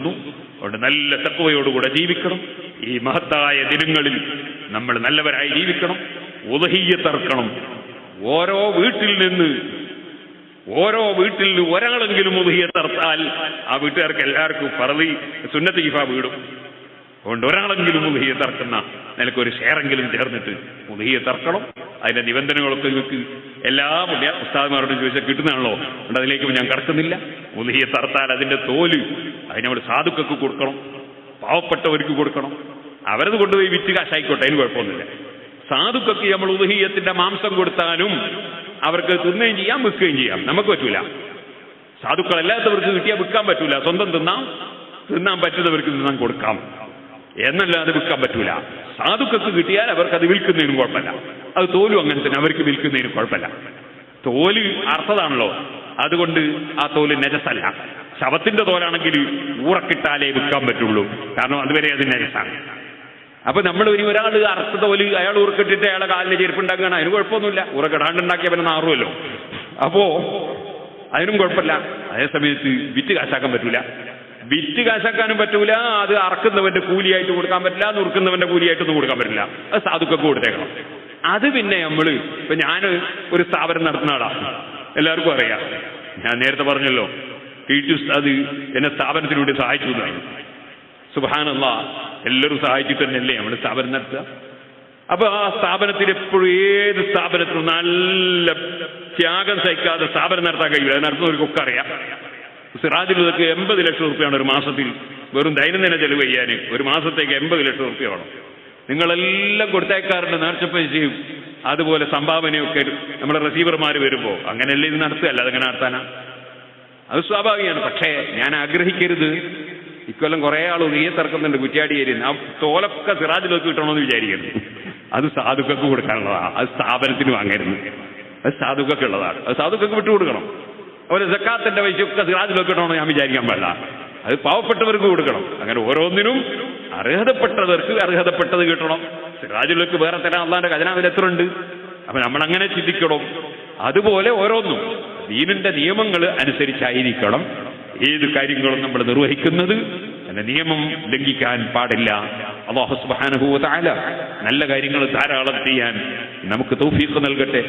അതുകൊണ്ട് നല്ല തഖ്വയോടുകൂടെ ജീവിക്കണം. ഈ മഹത്തായ ദിനങ്ങളിൽ നമ്മൾ നല്ലവരായി ജീവിക്കണം. ഉദ്ഹിയ്യത്ത് അറുക്കണം. ഓരോ വീട്ടിൽ നിന്ന് ഒരാളെങ്കിലും ഉദ്ഹിയ്യത്ത് അറുത്താൽ ആ വീട്ടുകാർക്ക് എല്ലാവർക്കും ഫർള് സുന്നത്ത് കിഫാ വീടും. അതുകൊണ്ട് ഒരാളെങ്കിലും ഉദ്ഹിയ്യത്ത് അറുക്കുന്ന നിലക്കൊരു ഷെയറെങ്കിലും ചേർന്നിട്ട് ഉദ്ഹിയ്യത്ത് അറുക്കണം. അതിന്റെ നിബന്ധനകളൊക്കെ നിങ്ങൾക്ക് എല്ലാ ഉസ്താദ്മാരോടും ചോദിച്ചാൽ കിട്ടുന്നതാണല്ലോ. അതുകൊണ്ട് അതിലേക്ക് ഞാൻ കടക്കുന്നില്ല. ഉദ്ഹിയ്യത്ത് അറുത്താൽ അതിന്റെ തോല് അതിന് നമ്മൾ സാധുക്കൾക്ക് കൊടുക്കണം, പാവപ്പെട്ടവർക്ക് കൊടുക്കണം. അവരത് കൊണ്ടുപോയി വിറ്റ് കാശായിക്കോട്ടെ, അതിന് കുഴപ്പമൊന്നുമില്ല. സാധുക്കൾക്ക് നമ്മൾ ഉദ്ഹിയ്യത്തിന്റെ മാംസം കൊടുത്താലും അവർക്ക് തിന്നുകയും ചെയ്യാം, വിൽക്കുകയും ചെയ്യാം. നമുക്ക് പറ്റൂല. സാധുക്കളല്ലാത്തവർക്ക് കിട്ടിയാൽ വിൽക്കാൻ പറ്റൂല. സ്വന്തം തിന്നാൻ പറ്റുന്നവർക്ക് തിന്നാൻ കൊടുക്കാം എന്നല്ലാതെ വിൽക്കാൻ പറ്റൂല. സാധുക്കൾക്ക് കിട്ടിയാൽ അവർക്ക് അത് വിൽക്കുന്നതിനും കുഴപ്പമില്ല. അത് തോലും അങ്ങനെ തന്നെ, അവർക്ക് വിൽക്കുന്നതിനും കുഴപ്പമില്ല. തോല് അർത്ഥതാണല്ലോ, അതുകൊണ്ട് ആ തോല് നജസല്ല. ശവത്തിന്റെ തോലാണെങ്കിൽ ഊറക്കിട്ടാലേ വിൽക്കാൻ പറ്റുള്ളൂ, കാരണം അതുവരെ അത് നജസാണ്. അപ്പൊ നമ്മൾ ഒരാൾ അർത്ഥ തോല് അയാൾ ഊറക്കിട്ടിട്ട് അയാളെ കാലിന് ചെരുപ്പുണ്ടാക്കുകയാണ്, അതിന് കുഴപ്പമൊന്നുമില്ല. ഊറക്കിടാണ്ടുണ്ടാക്കിയ പിന്നെ നാറുമല്ലോ, അപ്പോ അതിനും കുഴപ്പമില്ല. അതേസമയത്ത് വിറ്റ് കാശാക്കാൻ പറ്റൂല. വിറ്റ് കാശാക്കാനും പറ്റൂല. അത് അറക്കുന്നവന്റെ കൂലിയായിട്ട് കൊടുക്കാൻ പറ്റില്ല, നുറുക്കുന്നവന്റെ കൂലിയായിട്ടൊന്നും കൊടുക്കാൻ പറ്റില്ല. അത് സാധുക്കൊക്കെ കൊടുത്തേക്കണം. അത് പിന്നെ ഇപ്പൊ ഞാൻ ഒരു സ്ഥാപനം നടത്തുന്ന ആളാ, എല്ലാവർക്കും അറിയാം. ഞാൻ നേരത്തെ പറഞ്ഞല്ലോ, അത് എന്നെ സ്ഥാപനത്തിന് വേണ്ടി സഹായിച്ചു എന്നാണ്. സുബ്ഹാനല്ലാഹ്, എല്ലാവരും സഹായിച്ചിട്ട് തന്നെയല്ലേ നമ്മൾ സ്ഥാപനം നടത്തുക. അപ്പൊ ആ സ്ഥാപനത്തിൽ എപ്പോഴും ഏത് സ്ഥാപനത്തിനും നല്ല ത്യാഗം സഹിക്കാതെ സ്ഥാപനം നടത്താൻ കഴിയില്ല. അത് നടത്തുന്നവർക്കൊക്കെ അറിയാം. സിറാജുലൊക്കെ 80 ലക്ഷം റുപ്യാണ് ഒരു മാസത്തിൽ, വെറും ദൈനംദിന ചെലവ് ചെയ്യാൻ ഒരു മാസത്തേക്ക് 80 ലക്ഷം റുപ്യ വേണം. നിങ്ങളെല്ലാം കൊടുത്തേക്കാറുണ്ട് നേർച്ചപ്പൈസയും അതുപോലെ സംഭാവനയൊക്കെ നമ്മുടെ റിസീവർമാർ വരുമ്പോൾ. അങ്ങനെയല്ലേ ഇത് നടത്തുകയല്ല, അതെങ്ങനെ നടത്താനാ? അത് സ്വാഭാവികമാണ്. പക്ഷേ ഞാൻ ആഗ്രഹിക്കരുത്, ഇക്കൊല്ലം കുറെ ആൾ ഉദ്ഹിയ്യത്ത് കുറ്റ്യാടിയേരി, ആ തോലൊക്കെ സിറാജിലൊക്കെ കിട്ടണമെന്ന് വിചാരിക്കരുത്. അത് സാധുക്കൾക്ക് കൊടുക്കാനുള്ളതാണ്, അത് സ്ഥാപനത്തിന് വാങ്ങരുത്. അത് സാധുക്കൾക്ക് ഉള്ളതാണ്, അത് സാധുക്കൾക്ക് വിട്ടുകൊടുക്കണം. അതുപോലെ സക്കാത്തിന്റെ പൈസയൊക്കെ സിറാജിലൊക്കെ കിട്ടണമെന്ന് ഞാൻ വിചാരിക്കാൻ പാടില്ല, അത് പാവപ്പെട്ടവർക്ക് കൊടുക്കണം. അങ്ങനെ ഓരോന്നിനും അർഹതപ്പെട്ടവർക്ക് അർഹതപ്പെട്ടത് കിട്ടണം. സിറാജിലൊക്കെ വേറെ തരാൻ അള്ളാന്റെ ഖജനാവിൽ എത്ര ഉണ്ട്? അപ്പൊ നമ്മളങ്ങനെ ചിന്തിക്കണം. അതുപോലെ ഓരോന്നും ദീനിന്റെ നിയമങ്ങൾ അനുസരിച്ചായിരിക്കണം ഏത് കാര്യങ്ങളും നമ്മൾ നിർവഹിക്കുന്നത്. അതിന്റെ നിയമം ലംഘിക്കാൻ പാടില്ല. അല്ലാഹു സുബ്ഹാനഹു വ തആല നല്ല കാര്യങ്ങൾ ധാരാളം ചെയ്യാൻ നമുക്ക് തൗഫീഖ് നൽകട്ടെ.